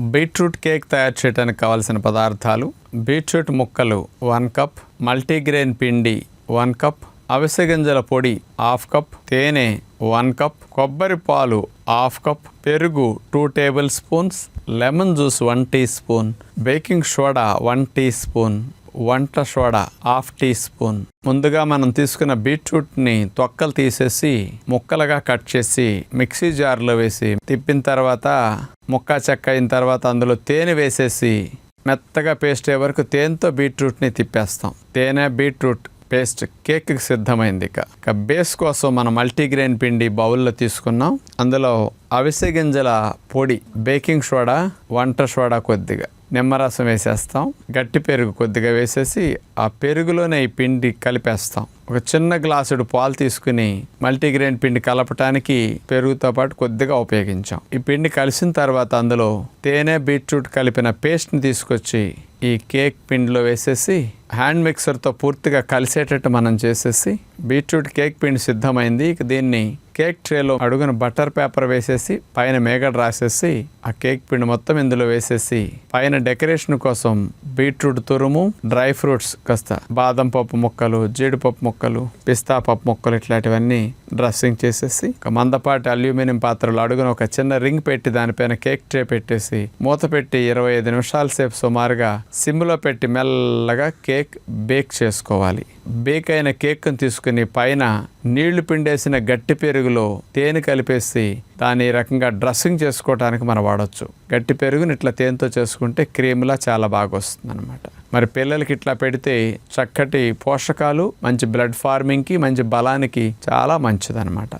Beetroot cake తయారు చేయడానికి కావాల్సిన పదార్థాలు: బీట్రూట్ ముక్కలు 1 కప్, మల్టీగ్రెయిన్ పిండి 1 కప్, అవిసె గింజల పొడి 1/2 కప్, తేనె 1 కప్, కొబ్బరి పాలు 1/2 కప్, పెరుగు 2 tablespoons, lemon juice 1 teaspoon, baking soda 1 teaspoon, వంట సోడా 1/2 టీ స్పూన్. ముందుగా మనం తీసుకున్న బీట్రూట్ని తొక్కలు తీసేసి ముక్కలుగా కట్ చేసి మిక్సీ జార్లో వేసి తిప్పిన తర్వాత ముక్క చెక్క అయిన తర్వాత అందులో తేనె వేసేసి మెత్తగా పేస్ట్ అయ్యే వరకు తేనెతో బీట్రూట్ని తిప్పేస్తాం. తేనె బీట్రూట్ పేస్ట్ కేక్కి సిద్ధమైంది. ఇక బేస్ కోసం మనం మల్టీగ్రెయిన్ పిండి బౌల్లో తీసుకున్నాం. అందులో అవిసె గింజల పొడి, బేకింగ్ సోడా, వంట సోడా కొద్దిగా, నిమ్మరసం వేసేస్తాం. గట్టి పెరుగు కొద్దిగా వేసేసి ఆ పెరుగులోనే ఈ పిండి కలిపేస్తాం. ఒక చిన్న గ్లాసుడు పాలు తీసుకుని మల్టీగ్రెయిన్ పిండి కలపటానికి పెరుగుతో పాటు కొద్దిగా ఉపయోగించాం. ఈ పిండి కలిసిన తర్వాత అందులో తేనె బీట్రూట్ కలిపిన పేస్ట్ని తీసుకొచ్చి ఈ కేక్ పిండిలో వేసేసి హ్యాండ్ మిక్సర్తో పూర్తిగా కలిసేటట్టు మనం చేసేసి బీట్రూట్ కేక్ పిండి సిద్ధమైంది. ఇక దీన్ని కేక్ ట్రేలో అడుగున బటర్ పేపర్ వేసేసి పైన మేగడ రాసేసి ఆ కేక్ పిండి మొత్తం ఇందులో వేసేసి పైన డెకరేషన్ కోసం బీట్రూట్ తురుము, డ్రై ఫ్రూట్స్ కాస్త బాదం పప్పు ముక్కలు, జీడిపప్పు ముక్కలు, పిస్తా పప్పు ముక్కలు ఇట్లాంటివన్నీ డ్రెస్సింగ్ చేసేసి ఒక మందపాటి అల్యూమినియం పాత్రలో అడుగున ఒక చిన్న రింగ్ పెట్టి దానిపైన కేక్ ట్రే పెట్టేసి మూత పెట్టి 25 నిమిషాల సేపు సుమారుగా సిమ్లో పెట్టి మెల్లగా కేక్ బేక్ చేసుకోవాలి. బేక్ అయిన కేక్ను తీసుకుని పైన నీళ్లు పిండేసిన గట్టి పెరుగులో తేనె కలిపేసి దాని రకంగా డ్రెస్సింగ్ చేసుకోవడానికి మనం వాడచ్చు. గట్టి పెరుగుని ఇట్లా తేనెతో చేసుకుంటే క్రీమ్లా చాలా బాగా వస్తుంది అనమాట. మరి పిల్లలకి ఇట్లా పెడితే చక్కటి పోషకాలు, మంచి బ్లడ్ ఫార్మింగ్కి, మంచి బలానికి చాలా మంచిదన్నమాట.